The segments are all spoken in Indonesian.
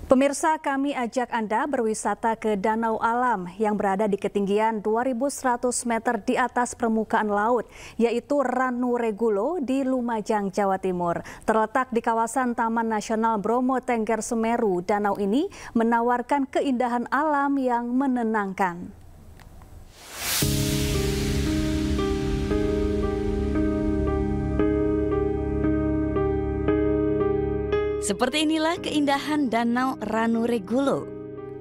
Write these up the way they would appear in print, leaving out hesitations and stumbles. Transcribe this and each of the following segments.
Pemirsa, kami ajak Anda berwisata ke Danau Alam yang berada di ketinggian 2.100 meter di atas permukaan laut, yaitu Ranu Regulo di Lumajang, Jawa Timur. Terletak di kawasan Taman Nasional Bromo Tengger Semeru, danau ini menawarkan keindahan alam yang menenangkan. Seperti inilah keindahan Danau Ranu Regulo,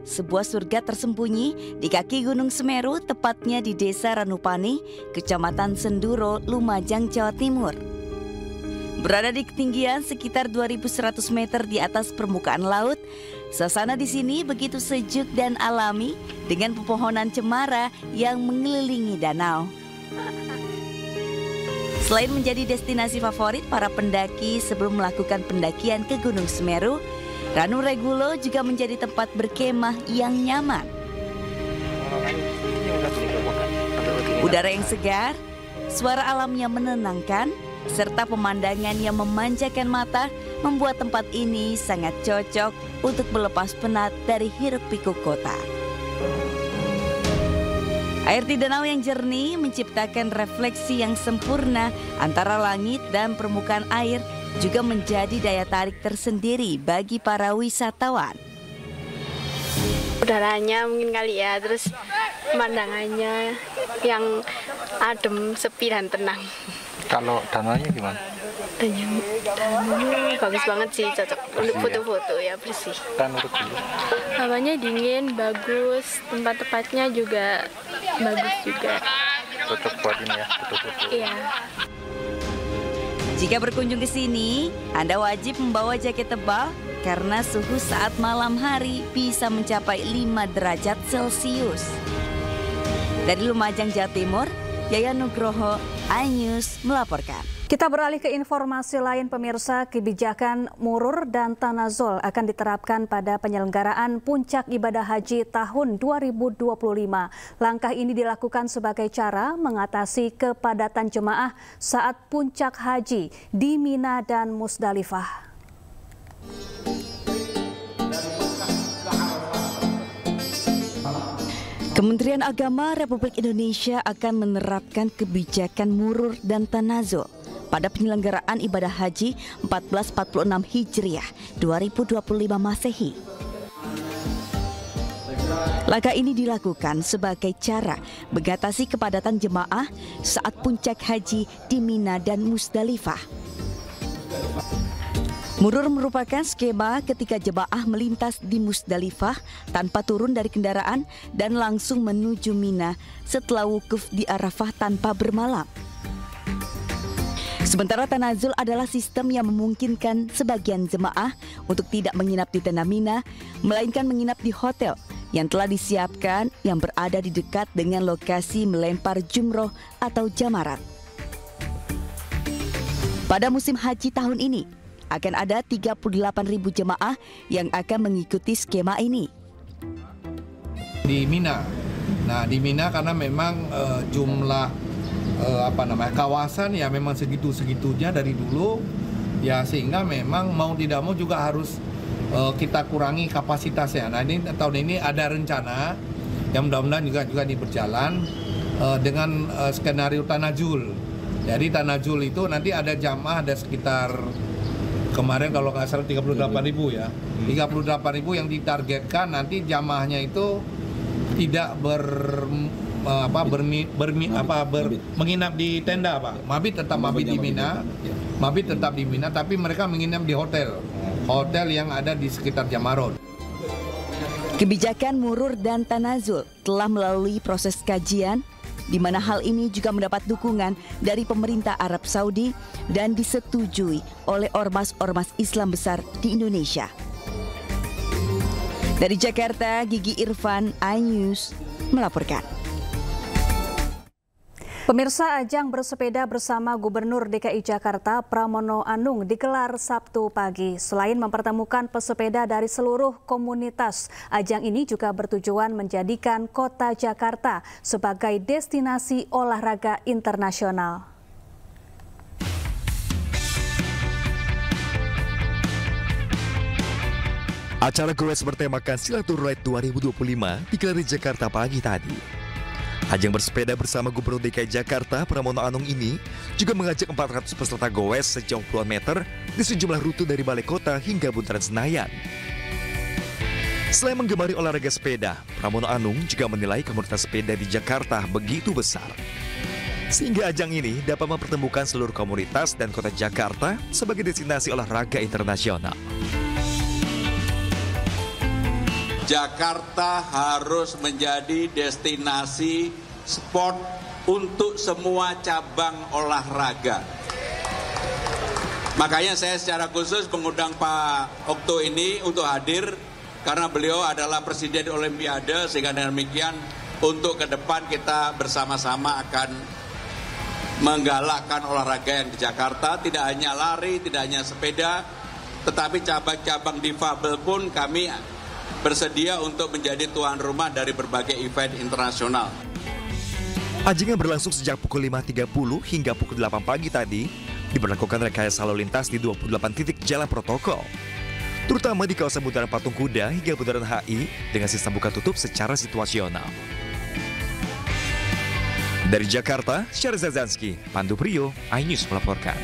sebuah surga tersembunyi di kaki Gunung Semeru, tepatnya di Desa Ranupani, Kecamatan Senduro, Lumajang, Jawa Timur. Berada di ketinggian sekitar 2.100 meter di atas permukaan laut, suasana di sini begitu sejuk dan alami dengan pepohonan cemara yang mengelilingi danau. Selain menjadi destinasi favorit para pendaki sebelum melakukan pendakian ke Gunung Semeru, Ranu Regulo juga menjadi tempat berkemah yang nyaman. Udara yang segar, suara alam yang menenangkan, serta pemandangan yang memanjakan mata membuat tempat ini sangat cocok untuk melepas penat dari hiruk-pikuk kota. Air di danau yang jernih menciptakan refleksi yang sempurna antara langit dan permukaan air, juga menjadi daya tarik tersendiri bagi para wisatawan. Udaranya mungkin kali ya, terus pemandangannya yang adem, sepi dan tenang. Kalau danaunya gimana? Danaunya bagus banget sih, cocok untuk foto-foto ya, bersih. Hawanya dingin, bagus, tempat-tempatnya juga bagus juga. Cocok buat ini ya, foto-foto. Iya. Jika berkunjung ke sini, Anda wajib membawa jaket tebal karena suhu saat malam hari bisa mencapai 5 derajat Celcius. Dari Lumajang, Jawa Timur, Yayan Nugroho, iNews melaporkan. Kita beralih ke informasi lain, pemirsa. Kebijakan murur dan tanazul akan diterapkan pada penyelenggaraan puncak ibadah haji tahun 2025. Langkah ini dilakukan sebagai cara mengatasi kepadatan jemaah saat puncak haji di Mina dan Musdalifah. Kementerian Agama Republik Indonesia akan menerapkan kebijakan murur dan tanazul pada penyelenggaraan ibadah haji 1446 Hijriah 2025 Masehi. Langkah ini dilakukan sebagai cara mengatasi kepadatan jemaah saat puncak haji di Mina dan Musdalifah. Murur merupakan skema ketika jemaah melintas di Musdalifah tanpa turun dari kendaraan dan langsung menuju Mina setelah wukuf di Arafah tanpa bermalam. Sementara tanazul adalah sistem yang memungkinkan sebagian jemaah untuk tidak menginap di tenda Mina, melainkan menginap di hotel yang telah disiapkan yang berada di dekat dengan lokasi melempar jumroh atau jamarat. Pada musim haji tahun ini, akan ada 38.000 jemaah yang akan mengikuti skema ini. Di Mina, nah di Mina karena memang jumlah kawasan ya memang segitu-segitunya dari dulu, ya sehingga memang mau tidak mau juga harus kita kurangi kapasitasnya. Nah ini tahun ini ada rencana yang mudah-mudahan juga berjalan dengan skenario tanazul. Jadi tanazul itu nanti ada jamaah ada sekitar kemarin kalau nggak salah 38.000 ya, 38.000 yang ditargetkan nanti jamaahnya itu tidak menginap di tenda Pak. Mabit tetap mabit di Mina, tapi mereka menginap di hotel yang ada di sekitar Jamarot. Kebijakan murur dan tanazul telah melalui proses kajian, di mana hal ini juga mendapat dukungan dari pemerintah Arab Saudi dan disetujui oleh ormas-ormas Islam besar di Indonesia. Dari Jakarta, Gigi Irfan, iNews melaporkan. Pemirsa, ajang bersepeda bersama Gubernur DKI Jakarta Pramono Anung digelar Sabtu pagi. Selain mempertemukan pesepeda dari seluruh komunitas, ajang ini juga bertujuan menjadikan kota Jakarta sebagai destinasi olahraga internasional. Acara goes bertemakan Silaturahmi Ride 2025 digelar di Jakarta pagi tadi. Ajang bersepeda bersama Gubernur DKI Jakarta Pramono Anung ini juga mengajak 400 peserta goes sejauh puluhan meter di sejumlah rute dari Balai Kota hingga Bundaran Senayan. Selain menggemari olahraga sepeda, Pramono Anung juga menilai komunitas sepeda di Jakarta begitu besar. Sehingga ajang ini dapat mempertemukan seluruh komunitas dan kota Jakarta sebagai destinasi olahraga internasional. Jakarta harus menjadi destinasi sport untuk semua cabang olahraga. Makanya saya secara khusus mengundang Pak Okto ini untuk hadir karena beliau adalah Presiden Olimpiade, sehingga dengan demikian untuk ke depan kita bersama-sama akan menggalakkan olahraga yang di Jakarta, tidak hanya lari, tidak hanya sepeda, tetapi cabang-cabang difabel pun kami bersedia untuk menjadi tuan rumah dari berbagai event internasional. Ajang yang berlangsung sejak pukul 5.30 hingga pukul 8 pagi tadi diberlakukan rekayasa lalu lintas di 28 titik jalan protokol, terutama di kawasan Bundaran Patung Kuda hingga Bundaran HI dengan sistem buka tutup secara situasional. Dari Jakarta, Syahrizal Zanski, Pandu Priyo, iNews melaporkan.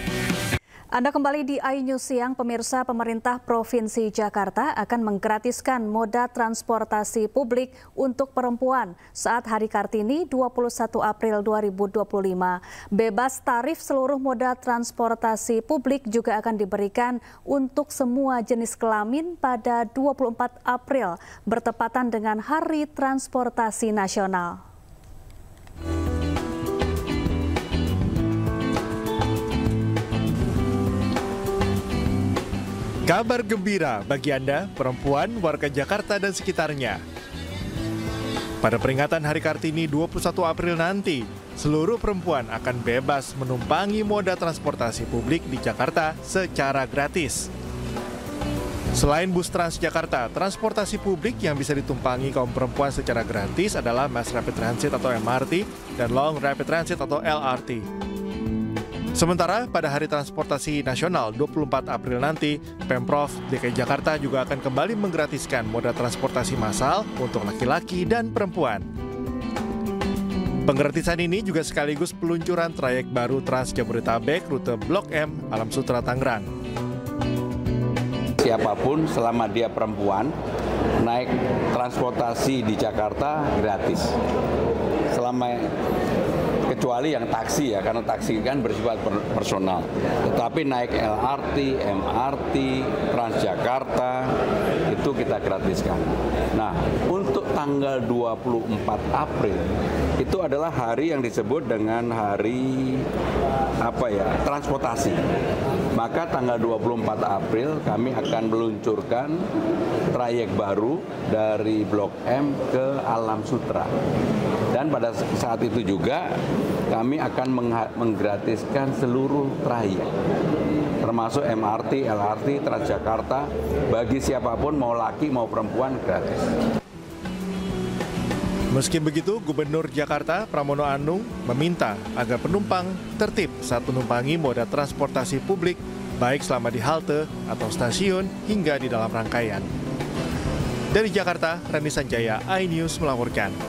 Anda kembali di iNews Siang, pemirsa. Pemerintah Provinsi Jakarta akan menggratiskan moda transportasi publik untuk perempuan saat Hari Kartini 21 April 2025. Bebas tarif seluruh moda transportasi publik juga akan diberikan untuk semua jenis kelamin pada 24 April, bertepatan dengan Hari Transportasi Nasional. Kabar gembira bagi Anda, perempuan, warga Jakarta dan sekitarnya. Pada peringatan Hari Kartini 21 April nanti, seluruh perempuan akan bebas menumpangi moda transportasi publik di Jakarta secara gratis. Selain bus Transjakarta, transportasi publik yang bisa ditumpangi kaum perempuan secara gratis adalah Mass Rapid Transit atau MRT dan Long Rapid Transit atau LRT. Sementara pada Hari Transportasi Nasional 24 April nanti, Pemprov DKI Jakarta juga akan kembali menggratiskan moda transportasi massal untuk laki-laki dan perempuan. Penggratisan ini juga sekaligus peluncuran trayek baru Trans Jabodetabek rute Blok M, Alam Sutera, Tangerang. Siapapun selama dia perempuan, naik transportasi di Jakarta gratis. Kecuali yang taksi ya, karena taksi kan bersifat personal. Tetapi naik LRT, MRT, Transjakarta itu kita gratiskan. Nah, untuk tanggal 24 April itu adalah hari yang disebut dengan hari transportasi. Maka tanggal 24 April kami akan meluncurkan trayek baru dari Blok M ke Alam Sutera. Dan pada saat itu juga kami akan menggratiskan seluruh trayek, termasuk MRT, LRT, Transjakarta, bagi siapapun mau laki mau perempuan gratis. Meski begitu, Gubernur Jakarta Pramono Anung meminta agar penumpang tertib saat menumpangi moda transportasi publik, baik selama di halte atau stasiun hingga di dalam rangkaian. Dari Jakarta, Rani Sanjaya, iNews melaporkan.